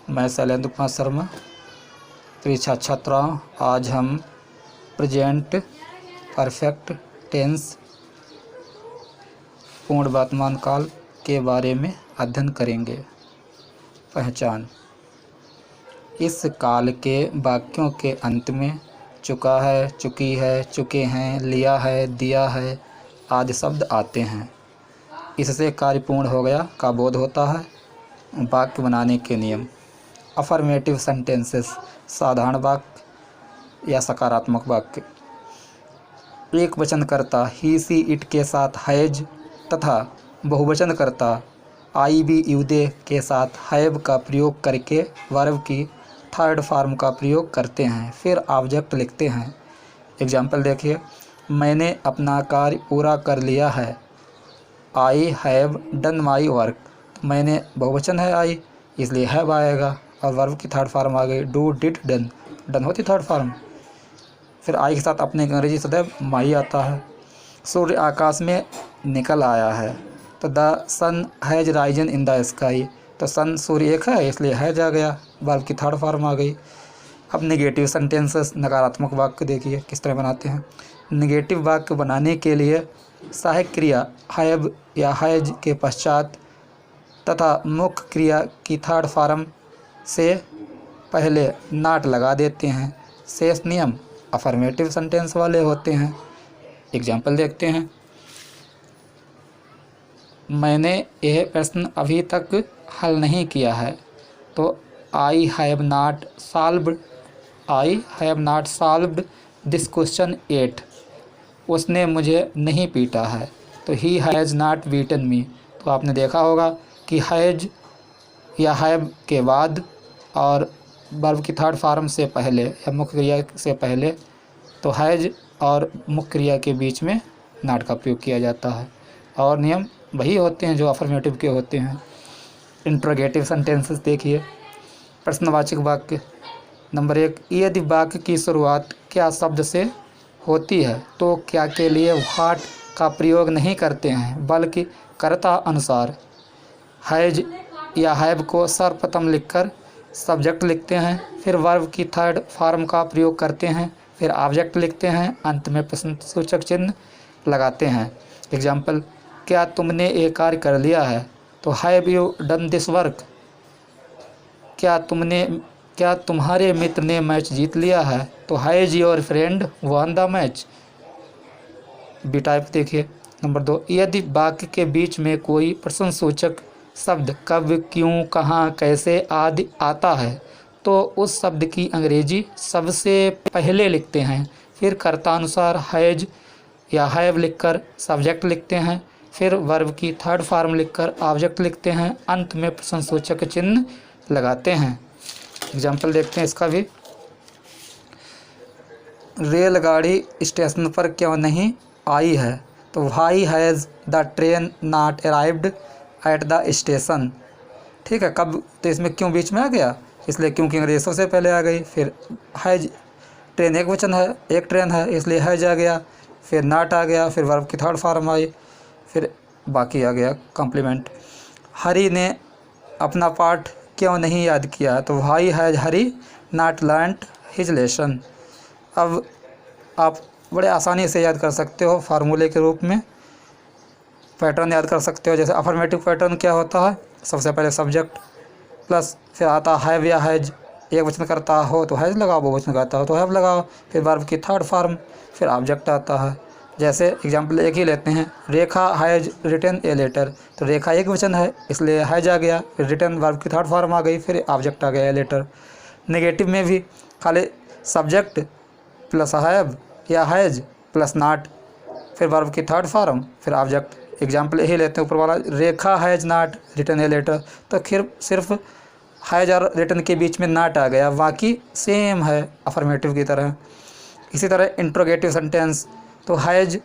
मैं शैलेंद्र कुमार शर्मा, परीक्षा छात्राओं। आज हम प्रेजेंट परफेक्ट टेंस पूर्ण वर्तमान काल के बारे में अध्ययन करेंगे। पहचान: इस काल के वाक्यों के अंत में चुका है, चुकी है, चुके हैं, लिया है, दिया है आदि शब्द आते हैं। इससे कार्य पूर्ण हो गया का बोध होता है। वाक्य बनाने के नियम: अफर्मेटिव सेंटेंसेस साधारण वाक्य या सकारात्मक वाक्य। एक वचनकर्ता ही सी इट के साथ हैज तथा बहुवचनकर्ता आई बी यू दे के साथ हैव का प्रयोग करके वर्ब की थर्ड फॉर्म का प्रयोग करते हैं, फिर ऑब्जेक्ट लिखते हैं। एग्जाम्पल देखिए, मैंने अपना कार्य पूरा कर लिया है। I have done my work. मैंने बहुवचन है आई, इसलिए हैव आएगा और वर्ब की थर्ड फॉर्म आ गई डू, डिड, डन। डन होती थर्ड फॉर्म। फिर आई के साथ अपने अंग्रेजी सदैव माई आता है। सूर्य आकाश में निकल आया है, तो the sun has risen in the sky. तो सन सूर्य एक है, इसलिए हैज आ गया, वर्ब की थर्ड फॉर्म आ गई। अब नेगेटिव सेंटेंसेस नकारात्मक वाक्य देखिए किस तरह बनाते हैं। नेगेटिव वाक्य बनाने के लिए सहायक क्रिया हैव या हैज के पश्चात तथा मुख्य क्रिया की थर्ड फॉर्म से पहले नॉट लगा देते हैं। शेष नियम अफर्मेटिव सेंटेंस वाले होते हैं। एग्जाम्पल देखते हैं, मैंने यह प्रश्न अभी तक हल नहीं किया है। तो I have not solved this question yet. उसने मुझे नहीं पीटा है। तो ही हैज़ नॉट बीटन मी। तो आपने देखा होगा कि हैज या हैव के बाद और वर्ब की थर्ड फॉर्म से पहले या मुख्य क्रिया से पहले तो हैज और मुख्य क्रिया के बीच में नॉट का प्रयोग किया जाता है। और नियम वही होते हैं जो अफर्मेटिव के होते हैं। इंट्रोगेटिव सेंटेंसेस देखिए। प्रश्नवाचक वाक्य नंबर 1, यदि वाक्य की शुरुआत क्या शब्द से होती है तो क्या के लिए व्हाट का प्रयोग नहीं करते हैं, बल्कि कर्ता अनुसार हैज या हैव को सर्वप्रथम लिखकर सब्जेक्ट लिखते हैं, फिर वर्ब की थर्ड फॉर्म का प्रयोग करते हैं, फिर ऑब्जेक्ट लिखते हैं, अंत में प्रश्नसूचक चिन्ह लगाते हैं। एग्जाम्पल, क्या तुमने ये कार्य कर लिया है? तो have you done this work. क्या तुम्हारे मित्र ने मैच जीत लिया है? तो has your friend won the match. B type देखिए। नंबर 2, यदि वाक्य के बीच में कोई प्रश्नसूचक शब्द कब, क्यों, कहाँ, कैसे आदि आता है तो उस शब्द की अंग्रेजी सबसे पहले लिखते हैं, फिर कर्तानुसार हैज या हैव लिखकर सब्जेक्ट लिखते हैं, फिर वर्ब की थर्ड फॉर्म लिखकर ऑब्जेक्ट लिखते हैं, अंत में प्रश्नसूचक चिन्ह लगाते हैं। एग्जाम्पल देखते हैं इसका भी। रेलगाड़ी स्टेशन पर क्यों नहीं आई है? तो why has the train not arrived at the station. ठीक है, कब? तो इसमें क्यों बीच में आ गया, इसलिए क्योंकि अंग्रेजी सबसे पहले आ गई। फिर हैज, ट्रेन एक वचन है, एक ट्रेन है, इसलिए हैज आ गया, फिर नॉट आ गया, फिर वर्ब की थर्ड फॉर्म आई, फिर बाकी आ गया कॉम्प्लीमेंट। हरी ने अपना पाठ क्यों नहीं याद किया? तो why has Hari not learned his lesson. अब आप बड़े आसानी से याद कर सकते हो फार्मूले के रूप में, पैटर्न याद कर सकते हो। जैसे अफर्मेटिव पैटर्न क्या होता है, सबसे पहले सब्जेक्ट प्लस फिर आता हैव या हैज। एक वचन करता हो तो हैज लगाओ, बहुवचन करता हो तो हैव लगाओ, फिर वर्ब की थर्ड फॉर्म, फिर ऑब्जेक्ट आता है। जैसे एग्जाम्पल एक ही लेते हैं, रेखा हैज रिटन ए लेटर। तो रेखा एक वचन है, इसलिए हैज आ गया, फिर रिटन वर्ब की थर्ड फॉर्म आ गई, फिर ऑब्जेक्ट आ गया ए लेटर। नेगेटिव में भी खाली सब्जेक्ट प्लस हैव या हैज प्लस नॉट, फिर वर्ब की थर्ड फॉर्म, फिर ऑब्जेक्ट। एग्जाम्पल यही लेते हैं ऊपर वाला, Rekha has not written a letter. तो फिर सिर्फ हैज और रिटन के बीच में नॉट आ गया, बाकी सेम है अफर्मेटिव की तरह। इसी तरह इंट्रोगेटिव सेंटेंस, तो हैज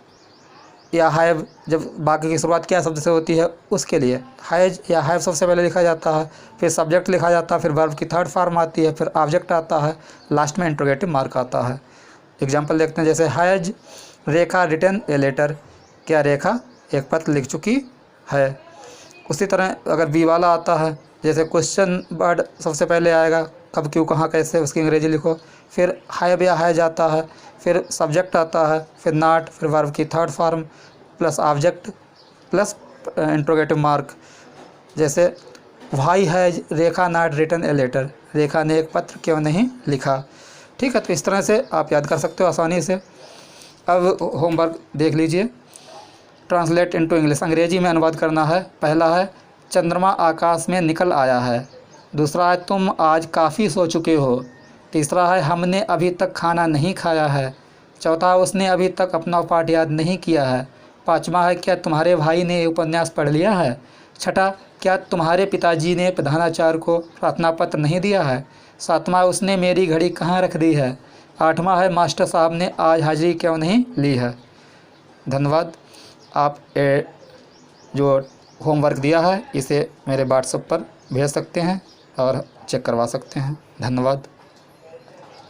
या हैव जब वाक्य की शुरुआत क्या शब्द से होती है उसके लिए हैज या हैव सबसे पहले लिखा जाता है, फिर सब्जेक्ट लिखा जाता है, फिर वर्ब की थर्ड फॉर्म आती है, फिर ऑब्जेक्ट आता है, लास्ट में इंट्रोगेटिव मार्क आता है। एग्जाम्पल देखते हैं, जैसे has Rekha written a letter. क्या रेखा एक पत्र लिख चुकी है? उसी तरह अगर बी वाला आता है जैसे क्वेश्चन वर्ड सबसे पहले आएगा, कब क्यों कहाँ कैसे, उसकी अंग्रेजी लिखो। फिर हैव या हैज आता है, फिर सब्जेक्ट आता है, फिर नॉट, फिर वर्ब की third form plus object plus interrogative mark. जैसे why has Rekha not written a letter, Rekha ने एक पत्र क्यों नहीं लिखा। ठीक है, तो इस तरह से आप याद कर सकते हो आसानी से। अब होमवर्क देख लीजिए। ट्रांसलेट इनटू इंग्लिश, अंग्रेजी में अनुवाद करना है। पहला है चंद्रमा आकाश में निकल आया है। दूसरा है तुम आज काफ़ी सो चुके हो। तीसरा है हमने अभी तक खाना नहीं खाया है। चौथा, उसने अभी तक अपना पाठ याद नहीं किया है। पाँचवा है क्या तुम्हारे भाई ने उपन्यास पढ़ लिया है। छठा, क्या तुम्हारे पिताजी ने प्रधानाचार्य को प्रार्थना पत्र नहीं दिया है। सातवां, उसने मेरी घड़ी कहाँ रख दी है। आठवां है मास्टर साहब ने आज हाजिरी क्यों नहीं ली है। धन्यवाद। आप जो होमवर्क दिया है इसे मेरे व्हाट्सएप पर भेज सकते हैं और चेक करवा सकते हैं। धन्यवाद।